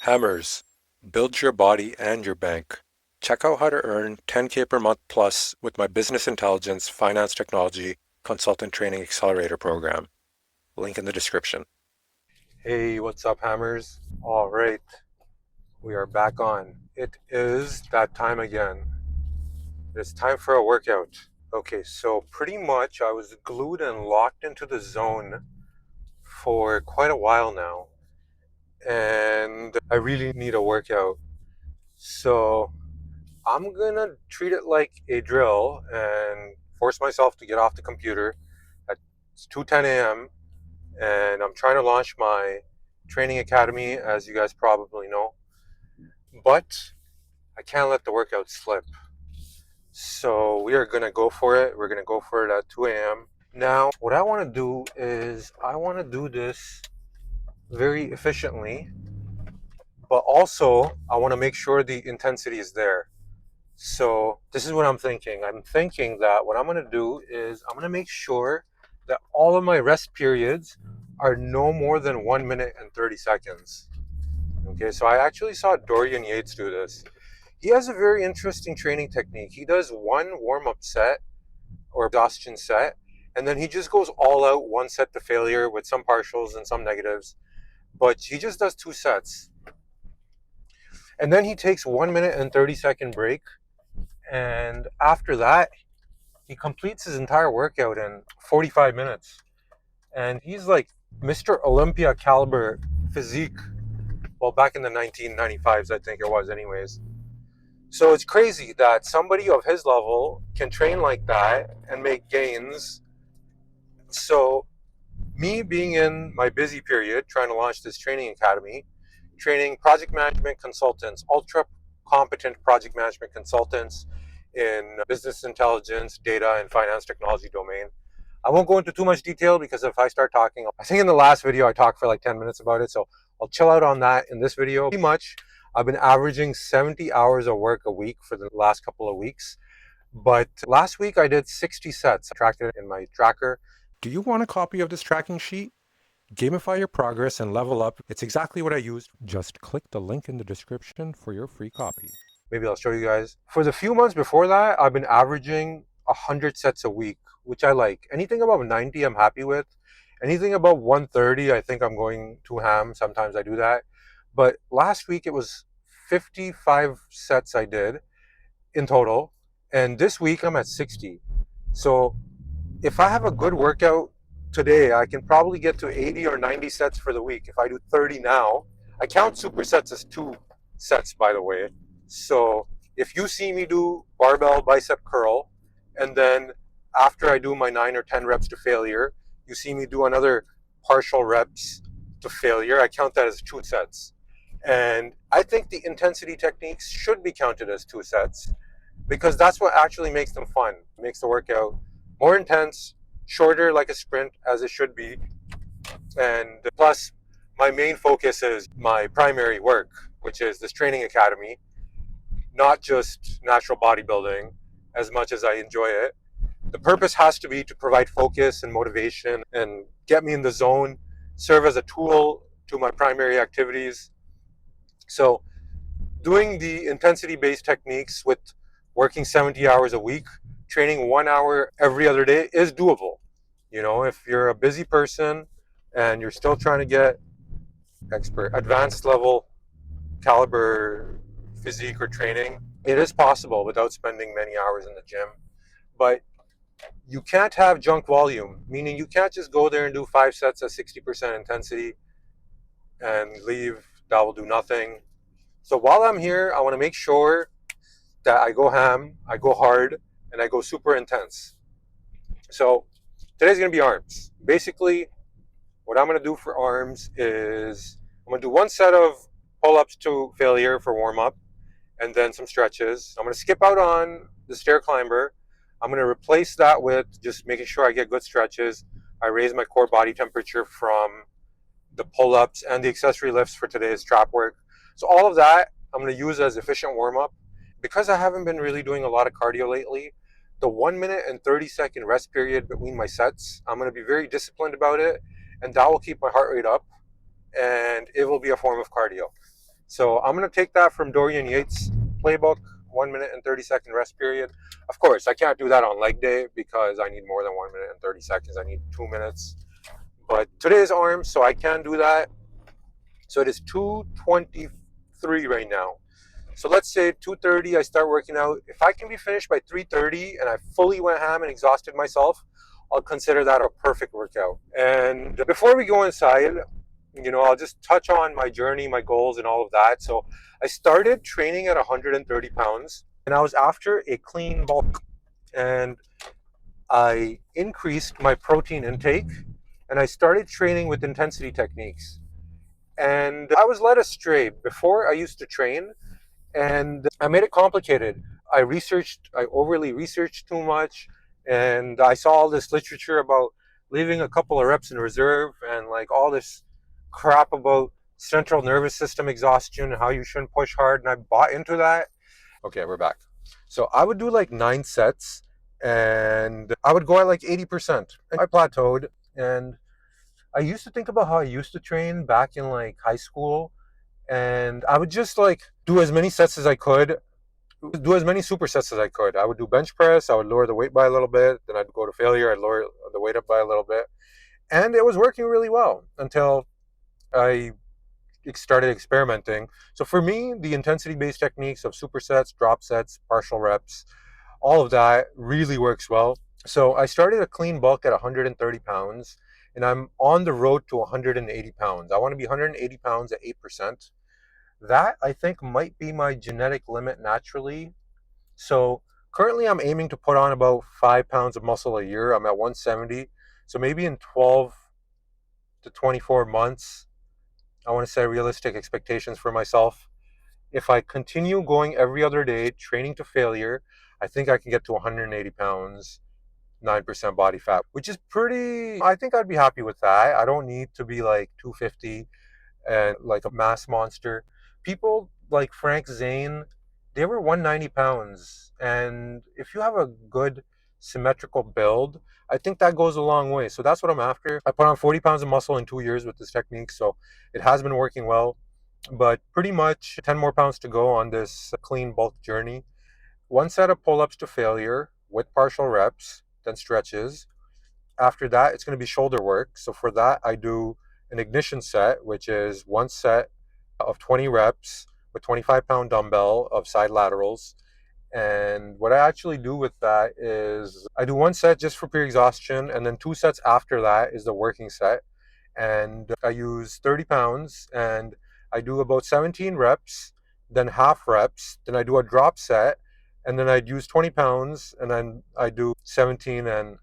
Hammers, build your body and your bank. Check out how to earn 10K per month plus with my business intelligence finance technology consultant training accelerator program. Link in the description. Hey, what's up, Hammers? All right, we are back on. It is that time again. It's time for a workout. Okay, so pretty much I was glued and locked into the zone for quite a while now, and I really need a workout. So I'm gonna treat it like a drill and force myself to get off the computer at 2:10 a.m. and I'm trying to launch my training academy, as you guys probably know, but I can't let the workout slip. So we are gonna go for it. We're gonna go for it at 2 a.m. Now, what I want to do is I want to do this very efficiently, but also I want to make sure the intensity is there. So this is what I'm thinking. I'm thinking that what I'm going to do is I'm going to make sure that all of my rest periods are no more than 1 minute and 30 seconds. Okay, so I actually saw Dorian Yates do this. He has a very interesting training technique. He does one warm-up set or exhaustion set, and then he just goes all out, one set to failure with some partials and some negatives, but he just does 2 sets. And then he takes 1 minute and 30-second break, and after that, he completes his entire workout in 45 minutes. And he's like Mr. Olympia caliber physique. Well, back in the 1995s, I think it was anyways. So it's crazy that somebody of his level can train like that and make gains. So me being in my busy period, trying to launch this training academy, training project management consultants, ultra competent project management consultants in business intelligence, data, and finance technology domain. I won't go into too much detail because if I start talking, I think in the last video I talked for like 10 minutes about it, so I'll chill out on that in this video. Pretty much, I've been averaging 70 hours of work a week for the last couple of weeks, but last week I did 60 sets. I tracked it in my tracker. Do you want a copy of this tracking sheet? Gamify your progress and level up. It's exactly what I used. Just click the link in the description for your free copy. Maybe I'll show you guys. For the few months before that, I've been averaging 100 sets a week, which I like. Anything above 90, I'm happy with. Anything above 130, I think I'm going too ham. Sometimes I do that. But last week, it was 55 sets I did in total. And this week, I'm at 60. So if I have a good workout today, I can probably get to 80 or 90 sets for the week. If I do 30 now, I count supersets as 2 sets, by the way. So if you see me do barbell bicep curl, and then after I do my 9 or 10 reps to failure, you see me do another partial reps to failure, I count that as 2 sets. And I think the intensity techniques should be counted as 2 sets because that's what actually makes them fun, makes the workout more intense, shorter like a sprint as it should be. And plus, my main focus is my primary work, which is this training academy, not just natural bodybuilding as much as I enjoy it. The purpose has to be to provide focus and motivation and get me in the zone, serve as a tool to my primary activities. So doing the intensity-based techniques with working 70 hours a week, training 1 hour every other day is doable. You know, if you're a busy person and you're still trying to get advanced level caliber physique or training, it is possible without spending many hours in the gym. But you can't have junk volume, meaning you can't just go there and do 5 sets at 60% intensity and leave. That will do nothing. So while I'm here, I want to make sure that I go ham, I go hard, and I go super intense. So today's going to be arms. Basically, what I'm going to do for arms is I'm going to do 1 set of pull-ups to failure for warm-up and then some stretches. I'm going to skip out on the stair climber. I'm going to replace that with just making sure I get good stretches. I raise my core body temperature from the pull-ups and the accessory lifts for today's trap work. So all of that I'm going to use as efficient warm-up. Because I haven't been really doing a lot of cardio lately, the 1 minute and 30-second rest period between my sets, I'm going to be very disciplined about it, and that will keep my heart rate up, and it will be a form of cardio. So I'm going to take that from Dorian Yates playbook, 1 minute and 30-second rest period. Of course, I can't do that on leg day because I need more than 1 minute and 30 seconds. I need 2 minutes. But today is arms, so I can do that. So it is 2:23 right now. So let's say 2:30 I start working out. If I can be finished by 3:30 and I fully went ham and exhausted myself, I'll consider that a perfect workout. And before we go inside, I'll just touch on my journey, my goals, and all of that. So I started training at 130 pounds, and I was after a clean bulk. And I increased my protein intake, and I started training with intensity techniques. And I was led astray. Before I used to train, and I made it complicated. I overly researched too much, and I saw all this literature about leaving a couple of reps in reserve and like all this crap about central nervous system exhaustion and how you shouldn't push hard, and I bought into that. Okay, we're back. So I would do like 9 sets, and I would go at like 80%. And I plateaued, and I used to think about how I used to train back in like high school, and I would just like do as many sets as I could, do as many supersets as I could. I would do bench press, I would lower the weight by a little bit, then I'd go to failure, I'd lower the weight up by a little bit. And it was working really well until I started experimenting. So for me, the intensity-based techniques of supersets, drop sets, partial reps, all of that really works well. So I started a clean bulk at 130 pounds, and I'm on the road to 180 pounds. I want to be 180 pounds at 8%. That I think might be my genetic limit naturally. So currently I'm aiming to put on about 5 pounds of muscle a year. I'm at 170. So maybe in 12 to 24 months, I want to set realistic expectations for myself. If I continue going every other day, training to failure, I think I can get to 180 pounds, 9% body fat, which is pretty, I think I'd be happy with that. I don't need to be like 250 and like a mass monster. People like Frank Zane, they were 190 pounds. And if you have a good symmetrical build, I think that goes a long way. So that's what I'm after. I put on 40 pounds of muscle in 2 years with this technique. So it has been working well, but pretty much 10 more pounds to go on this clean bulk journey. 1 set of pull-ups to failure with partial reps, then stretches. After that, it's going to be shoulder work. So for that, I do an ignition set, which is 1 set of 20 reps with 25-pound dumbbell of side laterals. And what I actually do with that is I do 1 set just for pure exhaustion, and then 2 sets after that is the working set. And I use 30 pounds, and I do about 17 reps, then half reps, then I do a drop set, and then I'd use 20 pounds, and then I do 17, and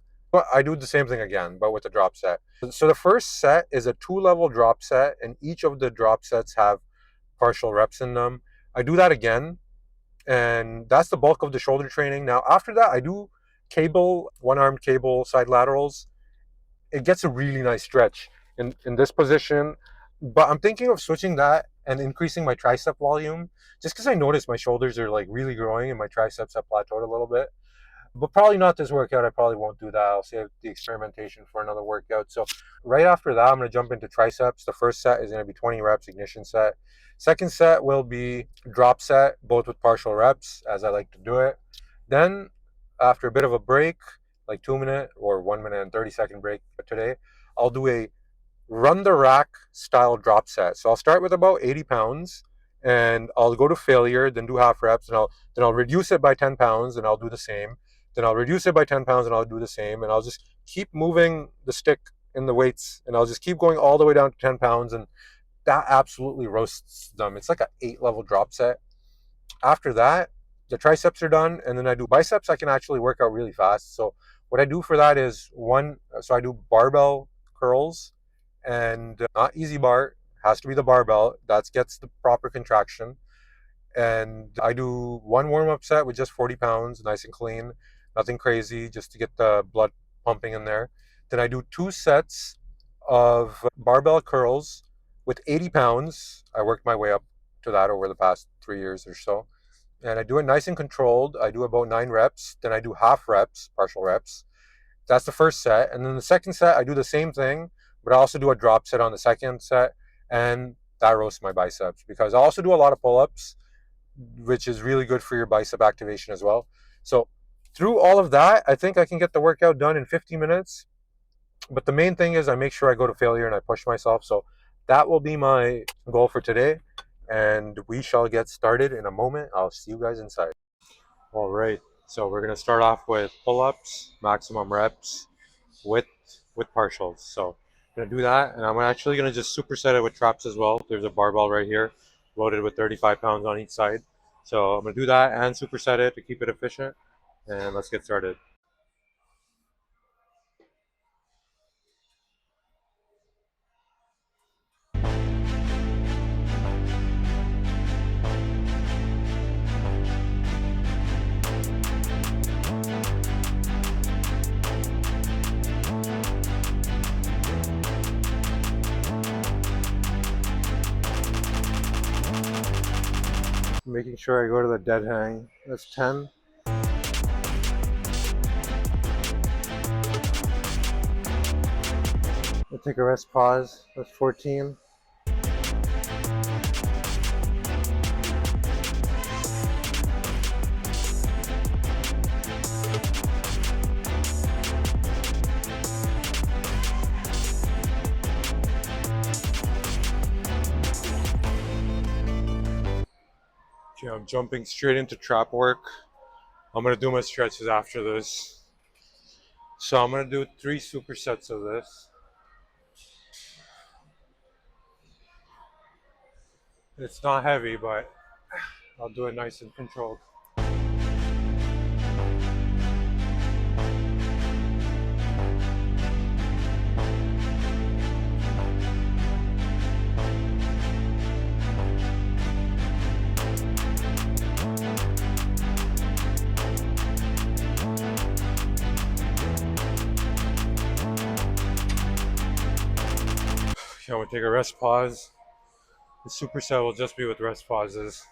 I do the same thing again, but with a drop set. So the first set is a 2-level drop set, and each of the drop sets have partial reps in them. I do that again, and that's the bulk of the shoulder training. Now, after that, I do cable, one-armed cable side laterals. It gets a really nice stretch in this position, but I'm thinking of switching that and increasing my tricep volume, just because I noticed my shoulders are like really growing and my triceps have plateaued a little bit. But probably not this workout. I probably won't do that. I'll save the experimentation for another workout. So right after that, I'm going to jump into triceps. The first set is going to be 20 reps ignition set. Second set will be drop set, both with partial reps, as I like to do it. Then after a bit of a break, like 2 minute or 1 minute and 30-second break today, I'll do a run the rack style drop set. So I'll start with about 80 pounds, and I'll go to failure, then do half reps, and I'll reduce it by 10 pounds, and I'll do the same. Then I'll reduce it by 10 pounds, and I'll do the same, and I'll just keep moving the stick in the weights, and I'll just keep going all the way down to 10 pounds, and that absolutely roasts them. It's like an 8-level drop set. After that, the triceps are done, and then I do biceps. I can actually work out really fast. So what I do for that is I do barbell curls, and not easy bar, has to be the barbell. That gets the proper contraction. And I do one warm-up set with just 40 pounds, nice and clean, nothing crazy, just to get the blood pumping in there. Then I do 2 sets of barbell curls with 80 pounds. I worked my way up to that over the past 3 years or so. And I do it nice and controlled. I do about 9 reps. Then I do half reps, partial reps. That's the first set. And then the second set, I do the same thing, but I also do a drop set on the second set. And that roasts my biceps, because I also do a lot of pull-ups, which is really good for your bicep activation as well. So through all of that, I think I can get the workout done in 50 minutes. But the main thing is I make sure I go to failure and I push myself. So that will be my goal for today. And we shall get started in a moment. I'll see you guys inside. All right. So we're going to start off with pull-ups, maximum reps with partials. So I'm going to do that. And I'm actually going to just superset it with traps as well. There's a barbell right here loaded with 35 pounds on each side. So I'm going to do that and superset it to keep it efficient. And let's get started. Making sure I go to the dead hang. That's 10. I'll take a rest pause. That's 14. Okay, I'm jumping straight into trap work. I'm going to do my stretches after this. So I'm going to do 3 supersets of this. It's not heavy, but I'll do it nice and controlled. Okay, I'm going to take a rest pause. The superset will just be with rest pauses.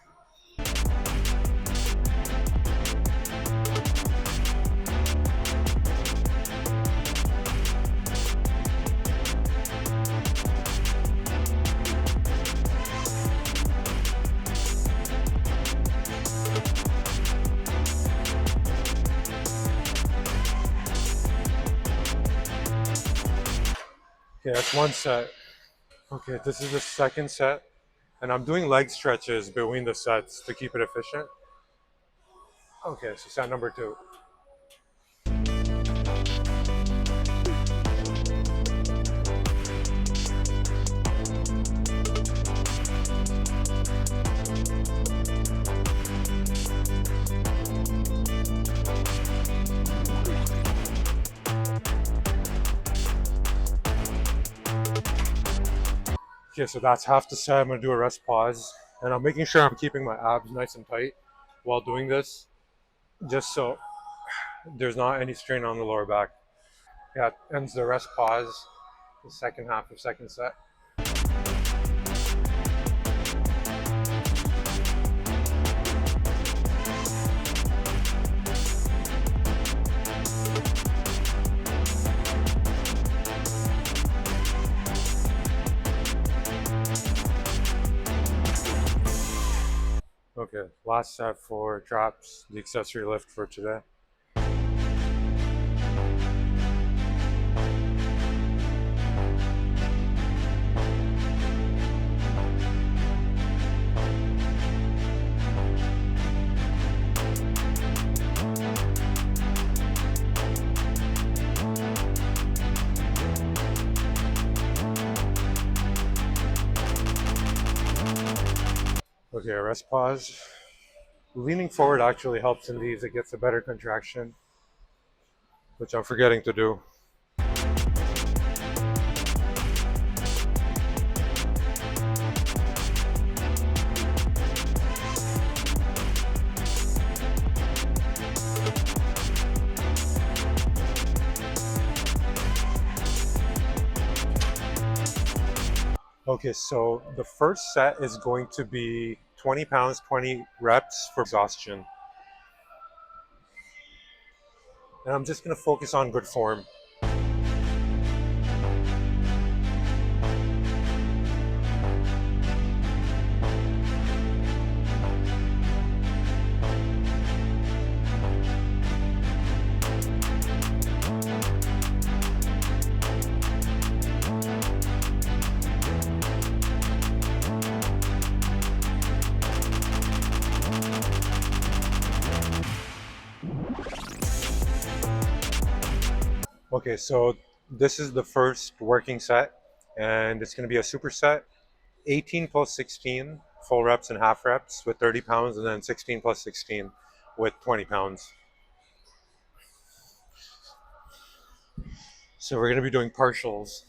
Okay, that's one set. Okay, this is the second set. And I'm doing leg stretches between the sets to keep it efficient. Okay, so set number 2. Okay, so that's half the set. I'm going to do a rest pause. And I'm making sure I'm keeping my abs nice and tight while doing this, just so there's not any strain on the lower back. Yeah, it ends the rest pause, the second half of second set. Okay, last set for traps, the accessory lift for today. Okay, rest pause. Leaning forward actually helps in these. It gets a better contraction, which I'm forgetting to do. Okay, so the first set is going to be 20 pounds, 20 reps for exhaustion. And I'm just going to focus on good form. Okay, so this is the first working set, and it's going to be a superset, 18 plus 16 full reps and half reps with 30 pounds, and then 16 plus 16 with 20 pounds. So we're going to be doing partials.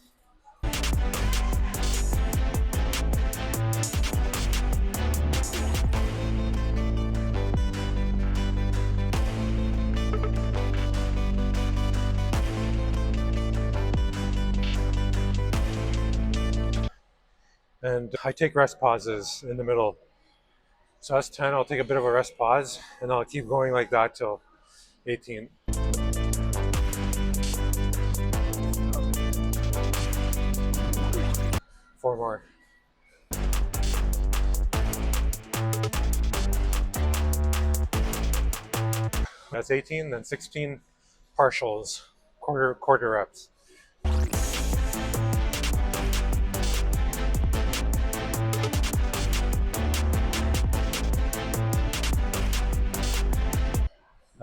And I take rest pauses in the middle. So that's 10, I'll take a bit of a rest pause, and I'll keep going like that till 18. Four more. That's 18, then 16 partials, quarter reps.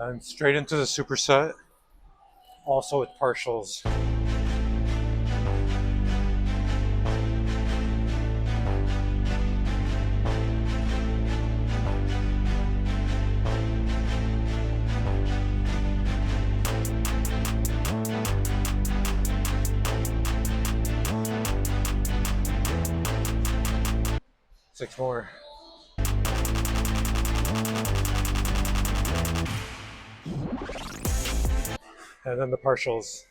And straight into the superset, also with partials. Six more. And then the partials.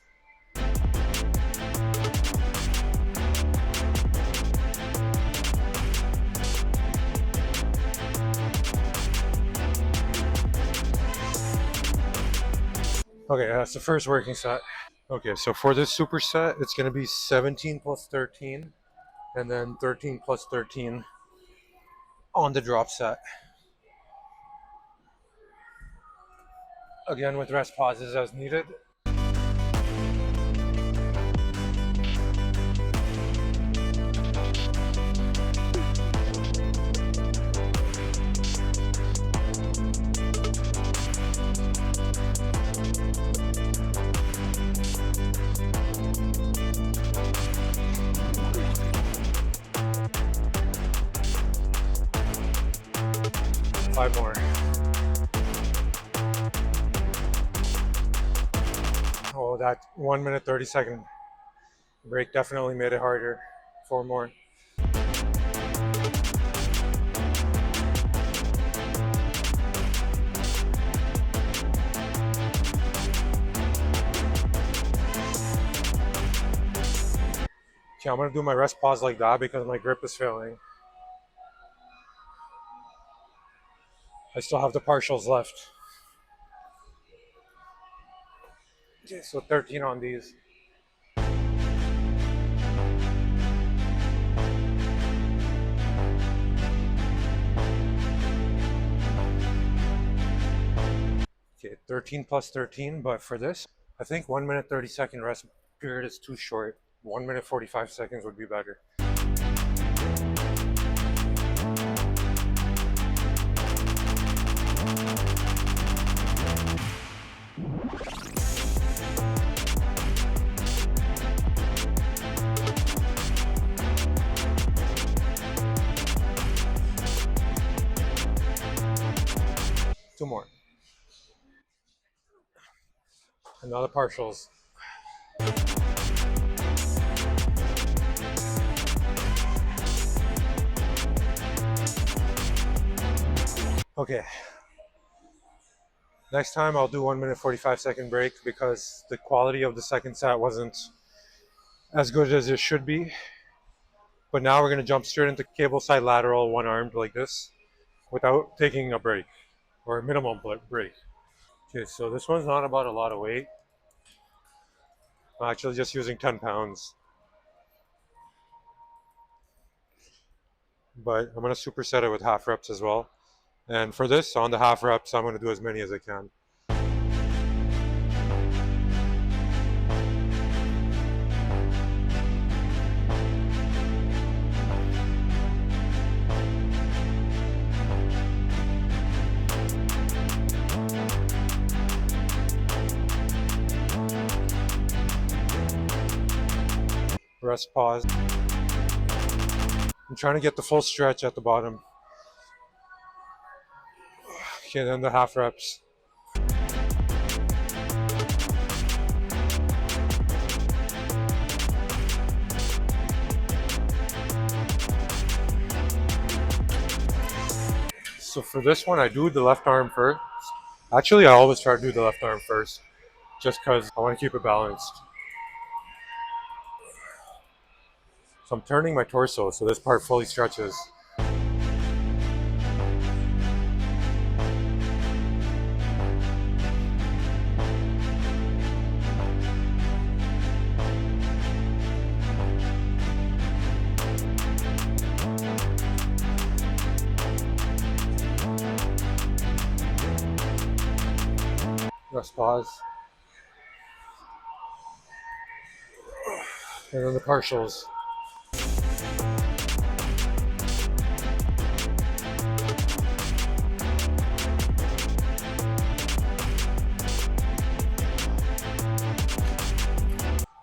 Okay, that's the first working set. Okay, so for this superset, it's going to be 17 plus 13, and then 13 plus 13 on the drop set. Again, with rest pauses as needed. Five more. Oh, that 1 minute 30-second break definitely made it harder. Four more. Okay, I'm gonna do my rest pause like that because my grip is failing. I still have the partials left. Okay, so 13 on these. Okay, 13 plus 13, but for this, I think 1 minute 30-second rest period is too short. 1 minute 45 seconds would be better. Two more. Another partials. Okay. Next time I'll do 1 minute 45-second break because the quality of the second set wasn't as good as it should be. But now we're going to jump straight into cable side lateral, one-armed like this, without taking a break, or a minimum break. Okay, so this one's not about a lot of weight. I'm actually just using 10 pounds. But I'm going to superset it with half reps as well. And for this, on the half reps, I'm going to do as many as I can. rest pause. I'm trying to get the full stretch at the bottom. Okay, then the half reps. So for this one, I do the left arm first. Actually, I always try to do the left arm first, just because I want to keep it balanced. So I'm turning my torso so this part fully stretches. Rest pause. And then the partials.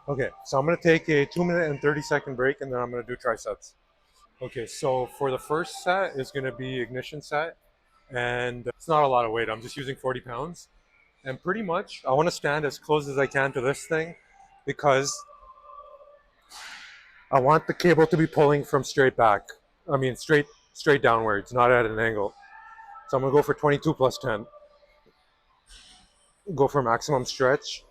Okay, so I'm going to take a 2-minute and 30-second break, and then I'm going to do triceps. Okay, so for the first set is going to be ignition set, and it's not a lot of weight. I'm just using 40 pounds. And pretty much, I want to stand as close as I can to this thing because I want the cable to be pulling from straight back. I mean, straight downwards, not at an angle. So I'm going to go for 22 plus 10. Go for maximum stretch.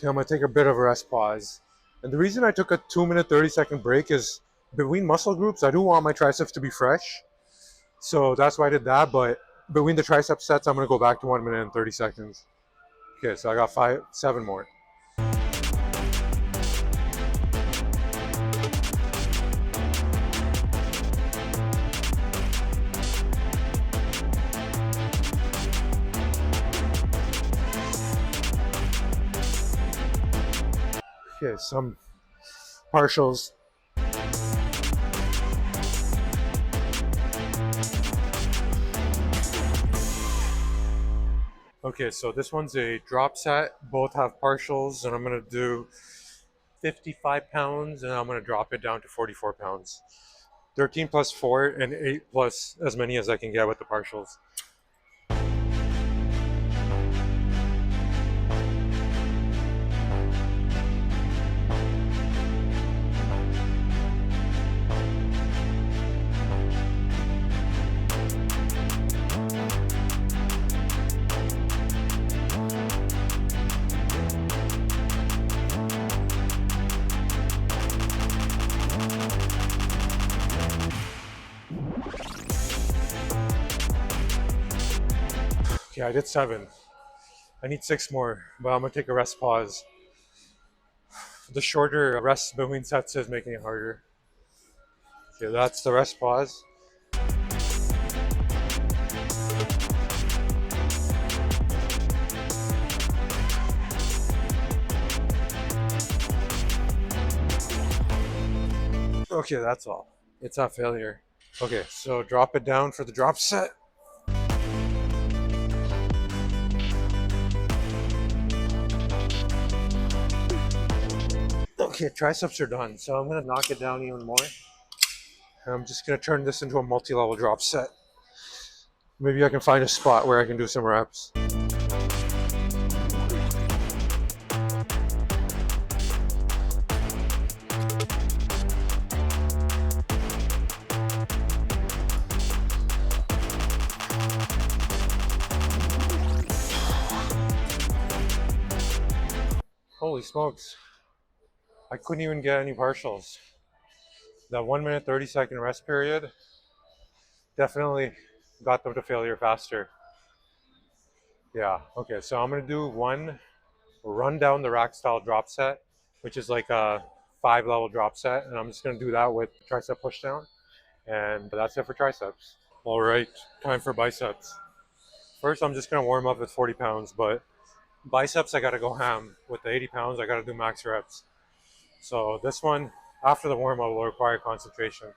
Okay, I'm going to take a bit of a rest pause. And the reason I took a 2-minute, 30-second break is between muscle groups, I do want my triceps to be fresh. So that's why I did that. But between the tricep sets, I'm going to go back to 1 minute and 30 seconds. Okay, so I got 7 more. Okay, some partials. Okay, so this one's a drop set. Both have partials, and I'm going to do 55 pounds, and I'm going to drop it down to 44 pounds. 13 plus 4, and 8 plus as many as I can get with the partials. Okay, I did 7. I need 6 more, but I'm going to take a rest pause. The shorter rest between sets is making it harder. Okay, that's the rest pause. Okay, that's all. It's not failure. Okay, so drop it down for the drop set. Okay, triceps are done, so I'm gonna knock it down even more. I'm just gonna turn this into a multi-level drop set. Maybe I can find a spot where I can do some reps. Holy smokes. I couldn't even get any partials. That 1 minute, 30-second rest period definitely got them to failure faster. Yeah, okay, so I'm gonna do one run down the rack style drop set, which is like a 5-level drop set. And I'm just gonna do that with tricep pushdown. And that's it for triceps. All right, time for biceps. First, I'm just going to warm up with 40 pounds, but biceps, I got to go ham. With the 80 pounds, I got to do max reps. So this one, after the warm up, will require concentration.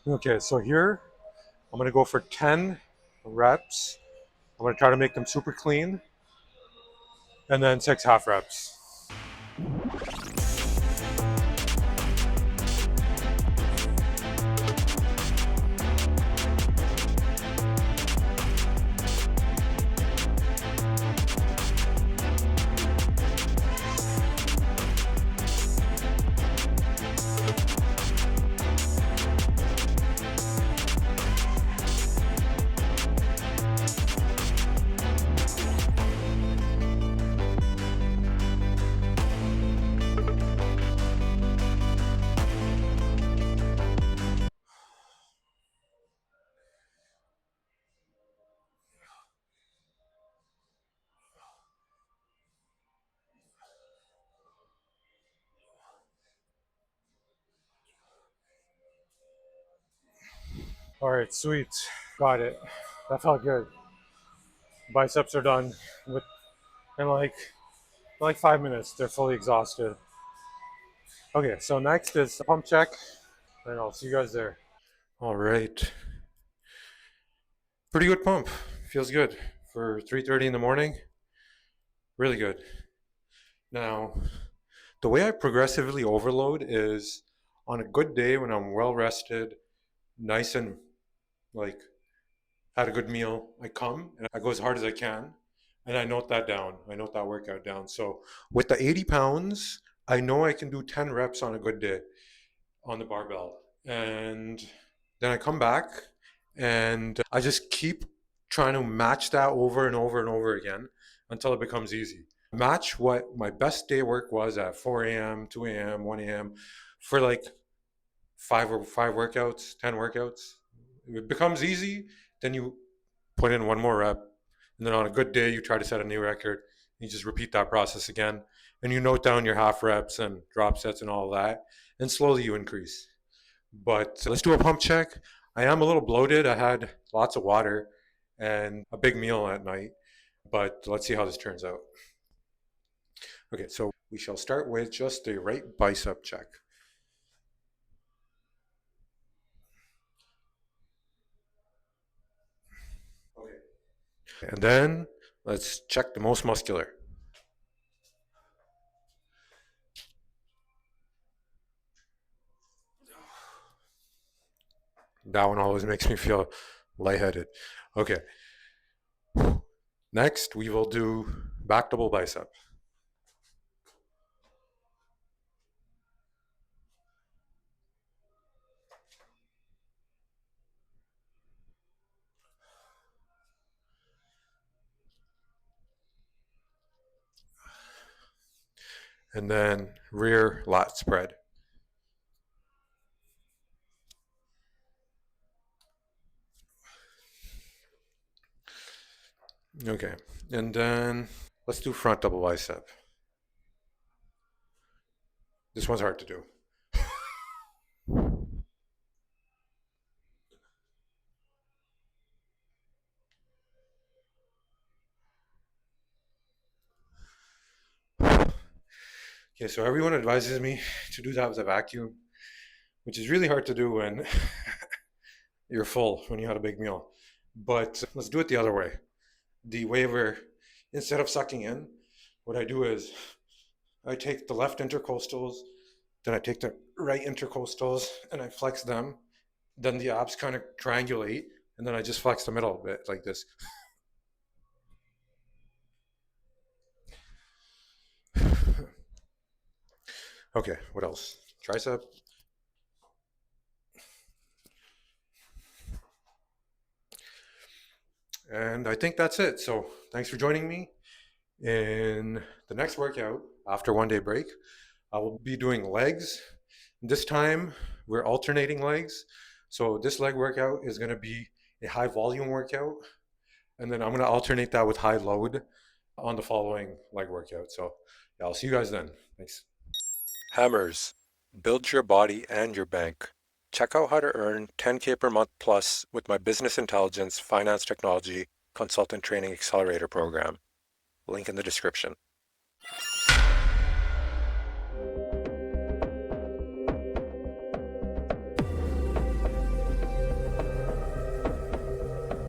Okay, so here I'm gonna go for 10 reps. I'm gonna try to make them super clean, and then 6 half reps. All right, sweet, got it. That felt good. Biceps are done with in like 5 minutes. They're fully exhausted. Okay, so next is pump check, and I'll see you guys there. All right, pretty good pump. Feels good for 3:30 in the morning. Really good. Now, the way I progressively overload is on a good day when I'm well rested, nice and like had a good meal, I come and I go as hard as I can and I note that down. I note that workout down. So with the 80 pounds, I know I can do 10 reps on a good day on the barbell. And then I come back and I just keep trying to match that over and over and over again until it becomes easy. Match what my best day work was at 4 a.m., 2 a.m., 1 a.m. for like five workouts, 10 workouts. If it becomes easy, then you put in one more rep. And then on a good day, you try to set a new record. You just repeat that process again. And you note down your half reps and drop sets and all of that. And slowly you increase. But let's do a pump check. I am a little bloated. I had lots of water and a big meal at night. But let's see how this turns out. Okay, so we shall start with just a right bicep check. Okay. And then let's check the most muscular. That one always makes me feel lightheaded. Okay. Next, we will do back double bicep. And then rear lat spread. Okay. And then let's do front double bicep. This one's hard to do. Okay, so everyone advises me to do that with a vacuum, which is really hard to do when you're full, when you had a big meal. But let's do it the other way. The way where instead of sucking in, what I do is I take the left intercostals, then I take the right intercostals and I flex them. Then the abs kind of triangulate, and then I just flex the middle a bit like this. Okay, what else? Tricep. And I think that's it. So thanks for joining me. In the next workout, after 1 day break, I will be doing legs. This time, we're alternating legs. So this leg workout is going to be a high volume workout, and then I'm going to alternate that with high load on the following leg workout. So yeah, I'll see you guys then. Thanks. Hammers. Build your body and your bank. Check out how to earn 10K per month plus with my business intelligence, finance technology, consultant training accelerator program. Link in the description.